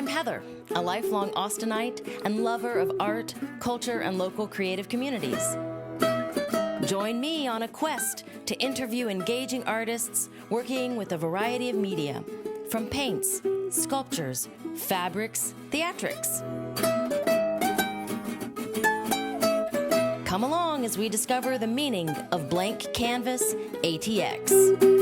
I'm Heather, a lifelong Austinite and lover of art, culture, and local creative communities. Join me on a quest to interview engaging artists working with a variety of media, from paints, sculptures, fabrics, theatrics. Come along as we discover the meaning of blank canvas ATX.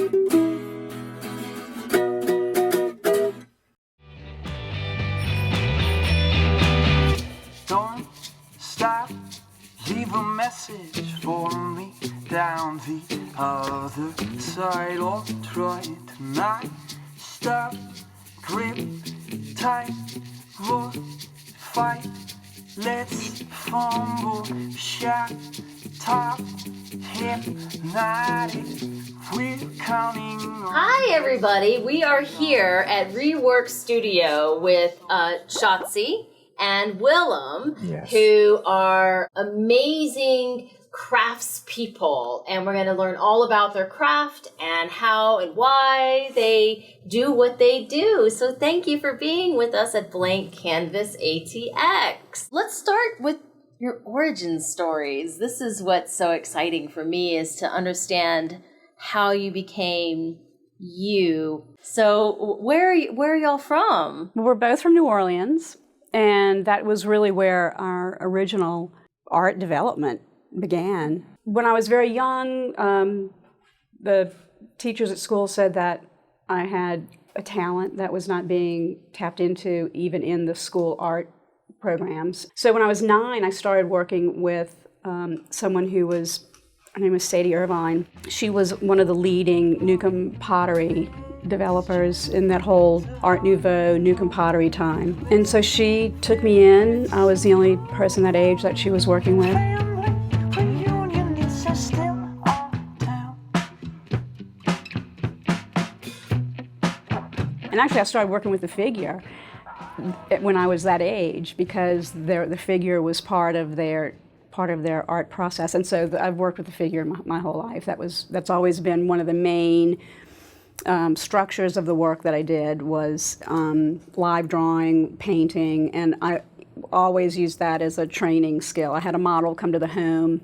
Don't stop, leave a message for me down the other side, or try to not stop, grip tight, roll, fight, let's fumble, shot, top, hypnotic, we're counting on. Hi everybody, we are here at ReWorks Studio with Shotzi and Willem, Yes. who are amazing craftspeople, and we're going to learn all about their craft and how and why they do what they do. So thank you for being with us at Blank Canvas ATX. Let's start with your origin stories. This is what's so exciting for me, is to understand how you became you. So where are y'all from? We're both from New Orleans, and that was really where our original art development began. When I was very young, the teachers at school said that I had a talent that was not being tapped into even in the school art programs. So when I was 9, I started working with someone who was, her name was Sadie Irvine. She was one of the leading Newcomb pottery developers in that whole Art Nouveau, Newcomb pottery time. And so she took me in. I was the only person that age that she was working with. And actually I started working with the figure when I was that age, because the figure was part of their art process. And so I've worked with the figure my whole life. That's always been one of the main structures of the work that I did, was live drawing, painting, and I always used that as a training skill. I had a model come to the home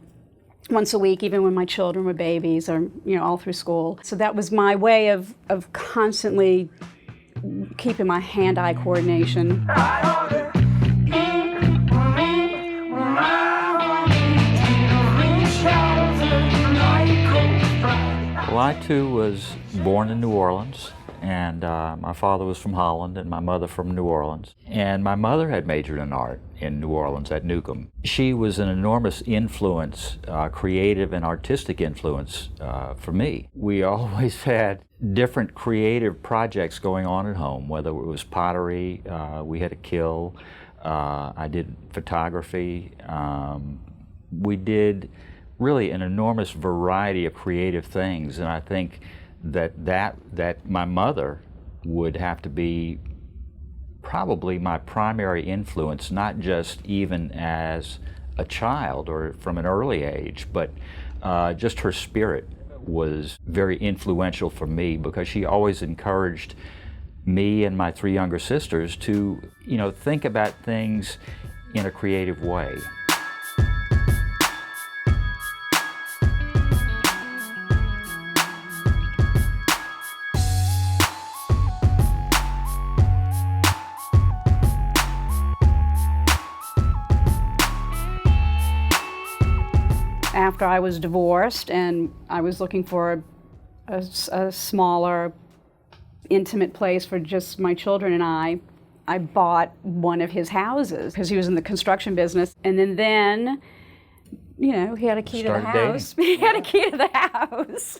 once a week, even when my children were babies, or all through school. So that was my way of constantly keeping my hand-eye coordination. Well, I too was born in New Orleans, and my father was from Holland and my mother from New Orleans. And my mother had majored in art in New Orleans at Newcomb. She was an enormous influence, creative and artistic influence for me. We always had different creative projects going on at home, whether it was pottery, we had a kiln, I did photography, we did really an enormous variety of creative things, and I think that my mother would have to be probably my primary influence, not just even as a child or from an early age, but just her spirit was very influential for me, because she always encouraged me and my 3 younger sisters to, think about things in a creative way. After I was divorced and I was looking for a smaller, intimate place for just my children and I bought one of his houses, because he was in the construction business. And then he had a key to the house. He had a key to the house.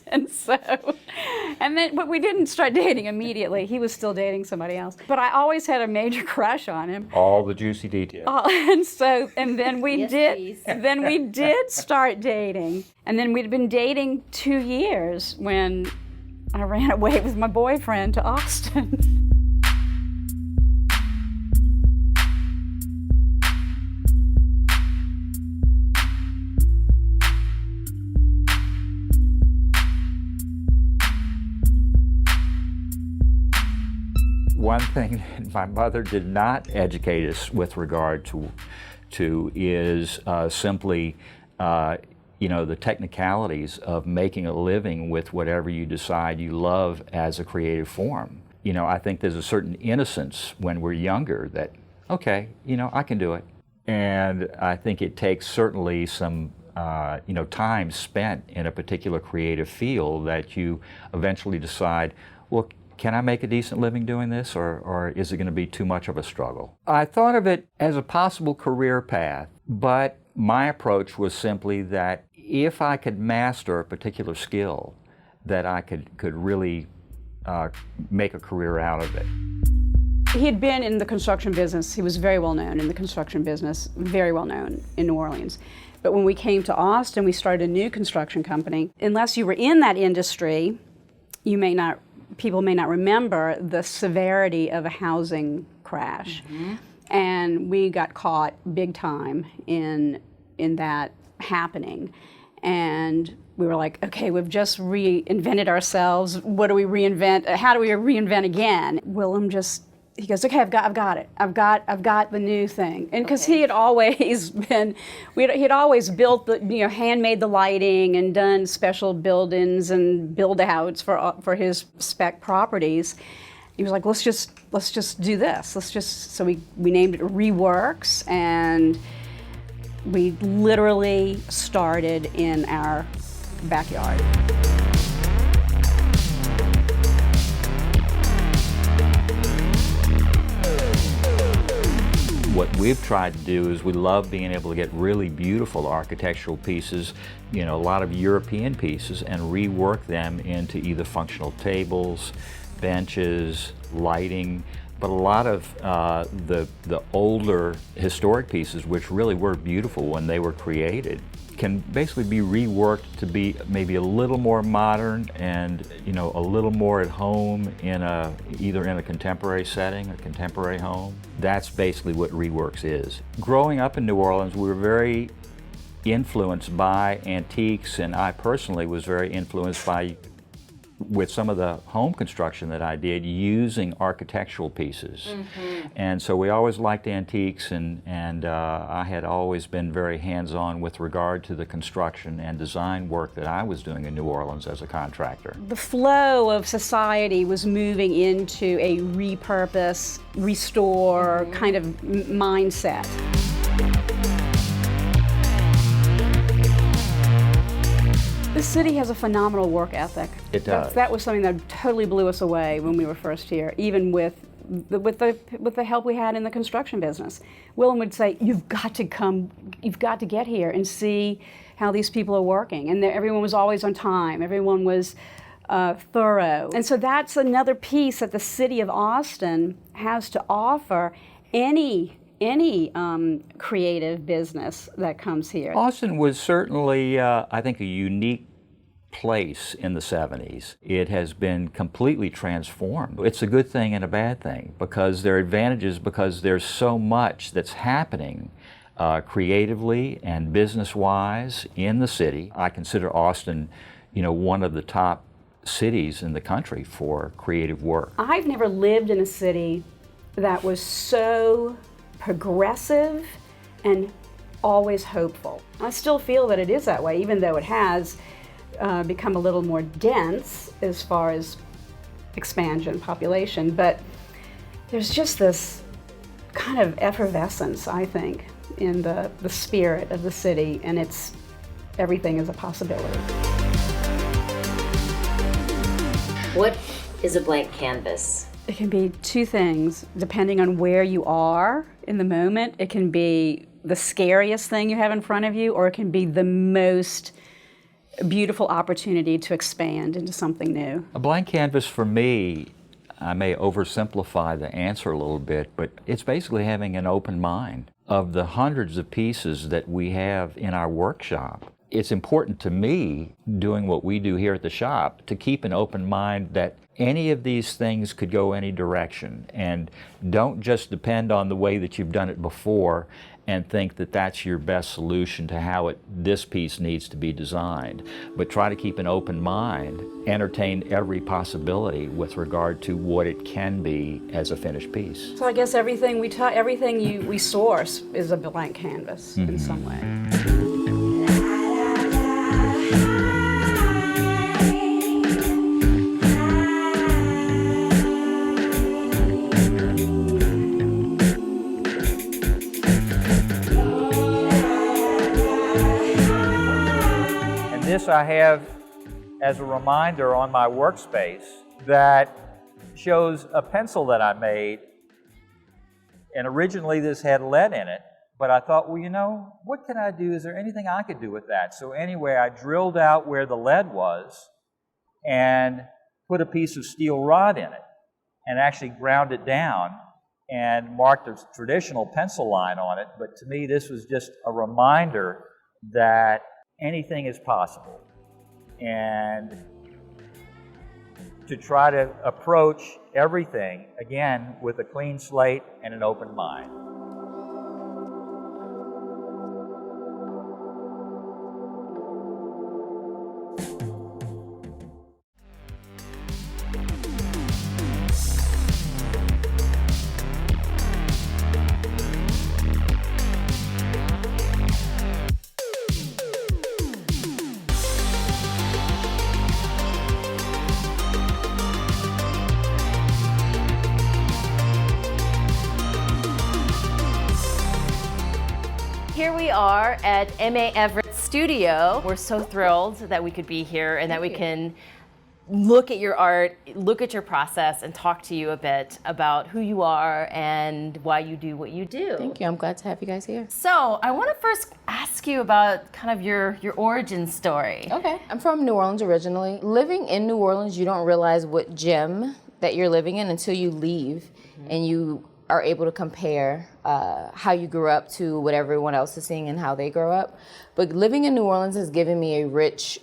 But we didn't start dating immediately. He was still dating somebody else. But I always had a major crush on him. All the juicy details. And then we did start dating. And then we'd been dating 2 years when I ran away with my boyfriend to Austin. One thing that my mother did not educate us with regard to is simply the technicalities of making a living with whatever you decide you love as a creative form. I think there's a certain innocence when we're younger that, okay, I can do it. And I think it takes certainly some time spent in a particular creative field that you eventually decide, well, can I make a decent living doing this, or is it going to be too much of a struggle? I thought of it as a possible career path, but my approach was simply that if I could master a particular skill, that I could really make a career out of it. He had been in the construction business. He was very well known in the construction business, very well known in New Orleans. But when we came to Austin, we started a new construction company. Unless you were in that industry, people may not remember the severity of a housing crash. Mm-hmm. And we got caught big time in that happening. And we were like, okay, we've just reinvented ourselves. What do we reinvent? How do we reinvent again? Willem he goes, okay, I've got it. I've got the new thing. And because he had always been, he'd always built handmade the lighting and done special buildings and build-outs for his spec properties. He was like, let's just do this. So we named it ReWorks, and we literally started in our backyard. What we've tried to do is we love being able to get really beautiful architectural pieces, a lot of European pieces, and rework them into either functional tables, benches, lighting, but a lot of the older historic pieces, which really were beautiful when they were created, can basically be reworked to be maybe a little more modern and a little more at home either in a contemporary setting, a contemporary home. That's basically what ReWorks is. Growing up in New Orleans, we were very influenced by antiques, and I personally was very influenced with some of the home construction that I did using architectural pieces. Mm-hmm. And so we always liked antiques, and I had always been very hands-on with regard to the construction and design work that I was doing in New Orleans as a contractor. The flow of society was moving into a repurpose, restore kind of mindset. The city has a phenomenal work ethic. It does. That was something that totally blew us away when we were first here, even with the help we had in the construction business. Willem would say, you've got to get here and see how these people are working. And everyone was always on time. Everyone was thorough. And so that's another piece that the city of Austin has to offer any creative business that comes here. Austin was certainly, I think, a unique place in the 70s. It has been completely transformed. It's a good thing and a bad thing, because there are advantages, because there's so much that's happening creatively and business-wise in the city. I consider Austin, one of the top cities in the country for creative work. I've never lived in a city that was so progressive and always hopeful. I still feel that it is that way, even though it has become a little more dense as far as expansion, population, but there's just this kind of effervescence, I think, in the spirit of the city, and everything is a possibility. What is a blank canvas? It can be two things, depending on where you are in the moment. It can be the scariest thing you have in front of you, or it can be the most beautiful opportunity to expand into something new. A blank canvas for me, I may oversimplify the answer a little bit, but it's basically having an open mind. Of the hundreds of pieces that we have in our workshop, it's important to me, doing what we do here at the shop, to keep an open mind that any of these things could go any direction, and don't just depend on the way that you've done it before and think that that's your best solution to how this piece needs to be designed. But try to keep an open mind, entertain every possibility with regard to what it can be as a finished piece. So I guess everything we source is a blank canvas in some way. This I have as a reminder on my workspace that shows a pencil that I made, and originally this had lead in it, but I thought, well, you know, what can I do? Is there anything I could do with that? So anyway, I drilled out where the lead was and put a piece of steel rod in it and actually ground it down and marked a traditional pencil line on it. But to me, this was just a reminder that anything is possible, and to try to approach everything, again, with a clean slate and an open mind. Here we are at Aimée Everett studio. We're so thrilled that we could be here and that we can look at your art, look at your process, and talk to you a bit about who you are and why you do what you do. Thank you. I'm glad to have you guys here. So I want to first ask you about kind of your origin story. Okay. I'm from New Orleans originally. Living in New Orleans, you don't realize what gem that you're living in until you leave and you are able to compare how you grew up to what everyone else is seeing and how they grow up. But living in New Orleans has given me a rich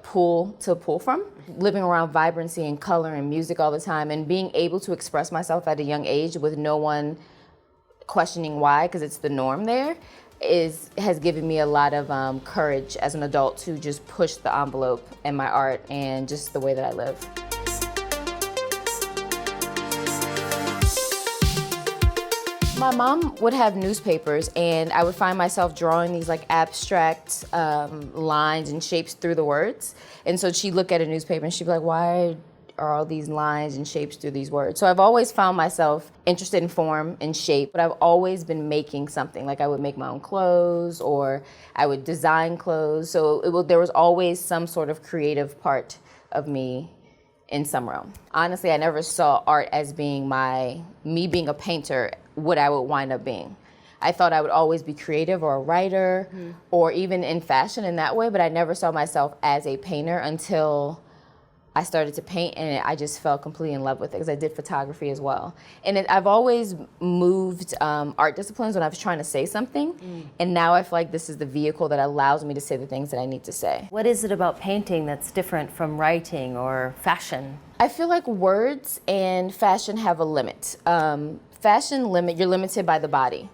pool to pull from. Living around vibrancy and color and music all the time and being able to express myself at a young age with no one questioning why, because it's the norm there, has given me a lot of courage as an adult to just push the envelope in my art and just the way that I live. My mom would have newspapers and I would find myself drawing these like abstract lines and shapes through the words. And so she'd look at a newspaper and she'd be like, why are all these lines and shapes through these words? So I've always found myself interested in form and shape, but I've always been making something. Like I would make my own clothes or I would design clothes. So there was always some sort of creative part of me in some realm. Honestly, I never saw art as being me being a painter, what I would wind up being. I thought I would always be creative or a writer or even in fashion in that way, but I never saw myself as a painter until I started to paint and I just fell completely in love with it because I did photography as well. And I've always moved art disciplines when I was trying to say something, and now I feel like this is the vehicle that allows me to say the things that I need to say. What is it about painting that's different from writing or fashion? I feel like words and fashion have a limit. You're limited by the body.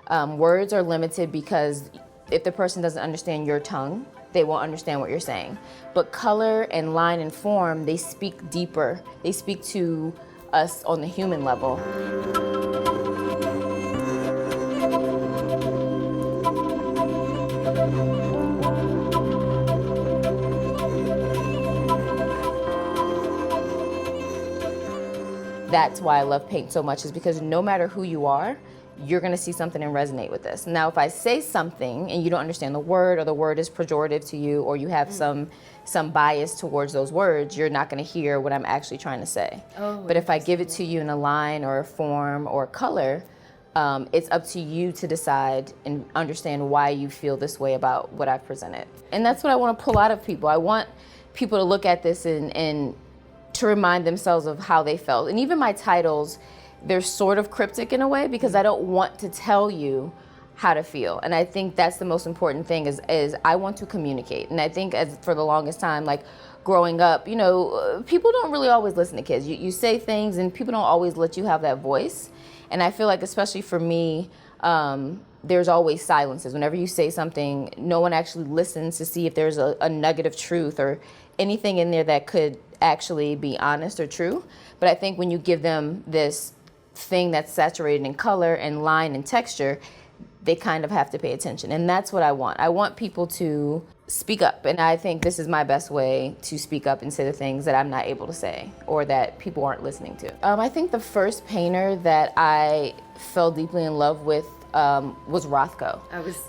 Words are limited because if the person doesn't understand your tongue, they won't understand what you're saying. But color and line and form, they speak deeper. They speak to us on the human level. That's why I love paint so much, is because no matter who you are, you're gonna see something and resonate with this. Now, if I say something and you don't understand the word, or the word is pejorative to you, or you have some bias towards those words, you're not gonna hear what I'm actually trying to say. But if I give it to you in a line or a form or a color, it's up to you to decide and understand why you feel this way about what I've presented. And that's what I wanna pull out of people. I want people to look at this and to remind themselves of how they felt. And even my titles, they're sort of cryptic in a way because I don't want to tell you how to feel. And I think that's the most important thing is I want to communicate. And I think for the longest time, like growing up, people don't really always listen to kids. You say things and people don't always let you have that voice. And I feel like especially for me, there's always silences. Whenever you say something, no one actually listens to see if there's a nugget of truth or anything in there that could actually be honest or true. But I think when you give them this thing that's saturated in color and line and texture, they kind of have to pay attention. And that's what I want. I want people to speak up. And I think this is my best way to speak up and say the things that I'm not able to say or that people aren't listening to. I think the first painter that I fell deeply in love with was Rothko.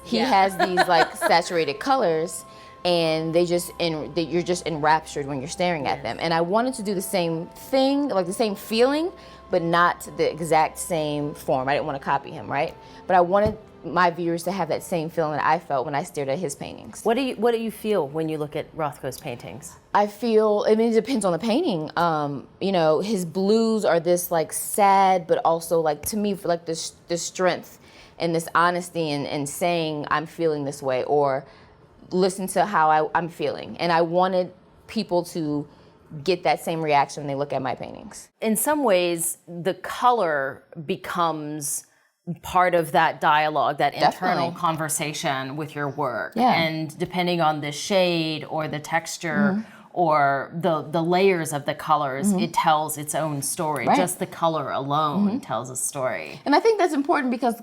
He has these like saturated colors, and you're just enraptured when you're staring at them. And I wanted to do the same thing, like the same feeling, but not the exact same form. I didn't want to copy him, right? But I wanted my viewers to have that same feeling that I felt when I stared at his paintings. What do you feel when you look at Rothko's paintings? I feel, I mean, it depends on the painting. You know, his blues are this like sad, but also like, to me, like this strength and this honesty and saying I'm feeling this way, or listen to how I'm feeling. And I wanted people to get that same reaction when they look at my paintings. In some ways, the color becomes part of that dialogue, that internal conversation with your work. Yeah. And depending on the shade or the texture or the layers of the colors, it tells its own story. Right. Just the color alone tells a story. And I think that's important because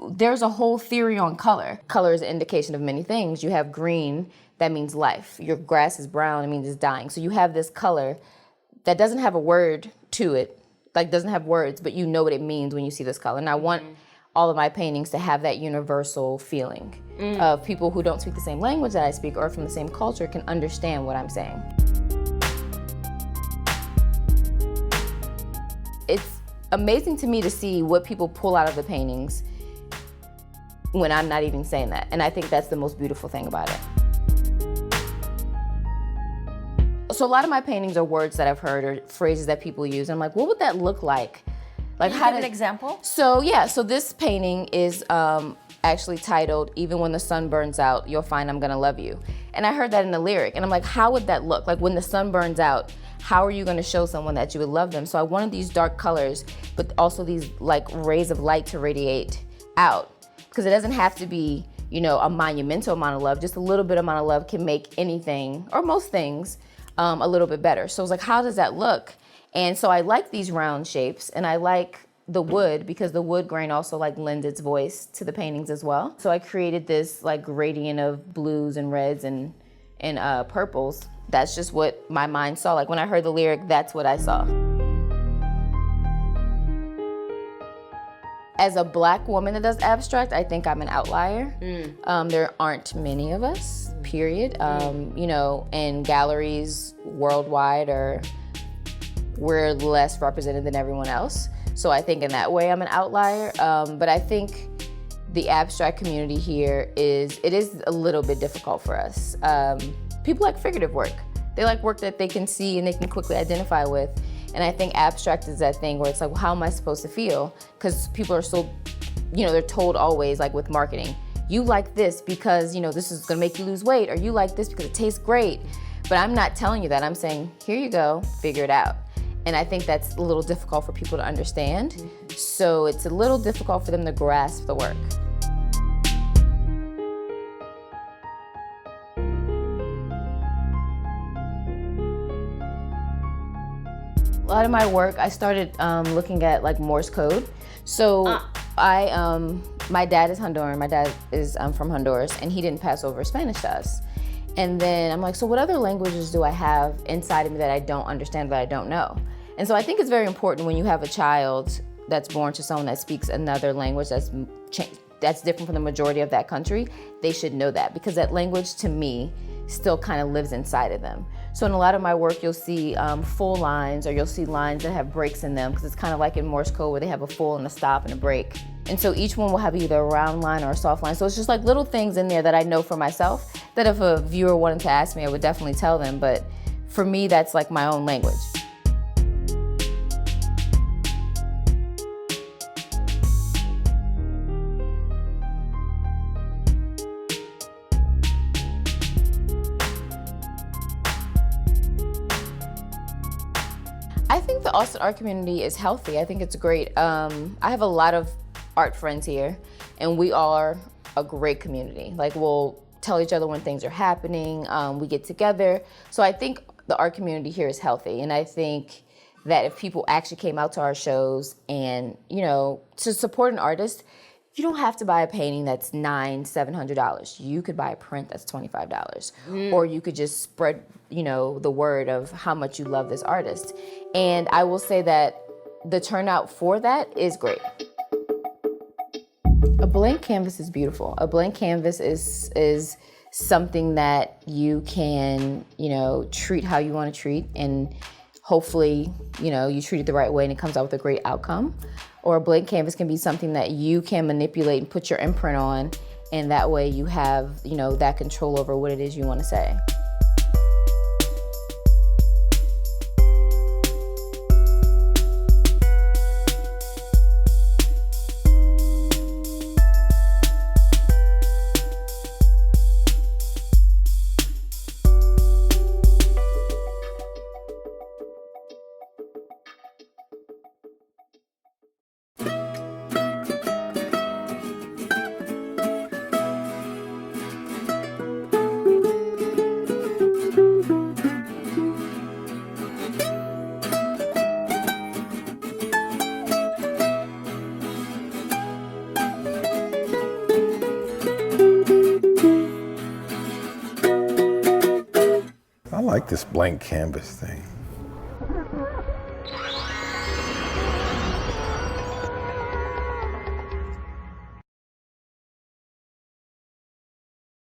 there's a whole theory on color. Color is an indication of many things. You have green, that means life. Your grass is brown, it means it's dying. So you have this color that doesn't have a word to it, like doesn't have words, but you know what it means when you see this color. And I want all of my paintings to have that universal feeling of people who don't speak the same language that I speak or from the same culture can understand what I'm saying. It's amazing to me to see what people pull out of the paintings when I'm not even saying that. And I think that's the most beautiful thing about it. So a lot of my paintings are words that I've heard or phrases that people use. I'm like, what would that look like? Like, Can you give an example? So this painting is actually titled, "Even When the Sun Burns Out, You'll Find I'm Gonna Love You." And I heard that in the lyric, and I'm like, how would that look? Like, when the sun burns out, how are you gonna show someone that you would love them? So I wanted these dark colors, but also these like rays of light to radiate out. Because it doesn't have to be, you know, a monumental amount of love. Just a little bit amount of love can make anything, or most things, a little bit better. So I was like, how does that look? And so I like these round shapes, and I like the wood because the wood grain also like lends its voice to the paintings as well. So I created this like gradient of blues and reds and purples. That's just what my mind saw. Like when I heard the lyric, that's what I saw. As a Black woman that does abstract, I think I'm an outlier. There aren't many of us, period. You know, and galleries worldwide we're less represented than everyone else. So I think in that way I'm an outlier. But I think the abstract community here is a little bit difficult for us. People like figurative work. They like work that they can see and they can quickly identify with. And I think abstract is that thing where it's like, well, how am I supposed to feel? Because people are so, you know, they're told always, like with marketing, you like this because, you know, this is gonna make you lose weight, or you like this because it tastes great. But I'm not telling you that. I'm saying, here you go, figure it out. And I think that's a little difficult for people to understand. So it's a little difficult for them to grasp the work. A lot of my work, I started looking at like Morse code. So my dad is Honduran. My dad is from Honduras, and he didn't pass over Spanish to us. And then I'm like, so what other languages do I have inside of me that I don't understand, that I don't know? And so I think it's very important when you have a child that's born to someone that speaks another language that's different from the majority of that country, they should know that, because that language to me still kind of lives inside of them. So in a lot of my work, you'll see full lines, or you'll see lines that have breaks in them, because it's kind of like in Morse code where they have a full and a stop and a break. And so each one will have either a round line or a soft line. So it's just like little things in there that I know for myself that if a viewer wanted to ask me, I would definitely tell them. But for me, that's like my own language. I think the Austin art community is healthy. I think it's great. I have a lot of art friends here, and we are a great community. Like, we'll tell each other when things are happening, we get together. So I think the art community here is healthy, and I think that if people actually came out to our shows and, you know, to support an artist, you don't have to buy a painting that's $700. You could buy a print that's $25. Or you could just spread, you know, the word of how much you love this artist. And I will say that the turnout for that is great. A blank canvas is beautiful. A blank canvas is something that you can, you know, treat how you want to treat, and hopefully, you know, you treat it the right way and it comes out with a great outcome. Or a blank canvas can be something that you can manipulate and put your imprint on, and that way you have, you know, that control over what it is you want to say. I like this blank canvas thing.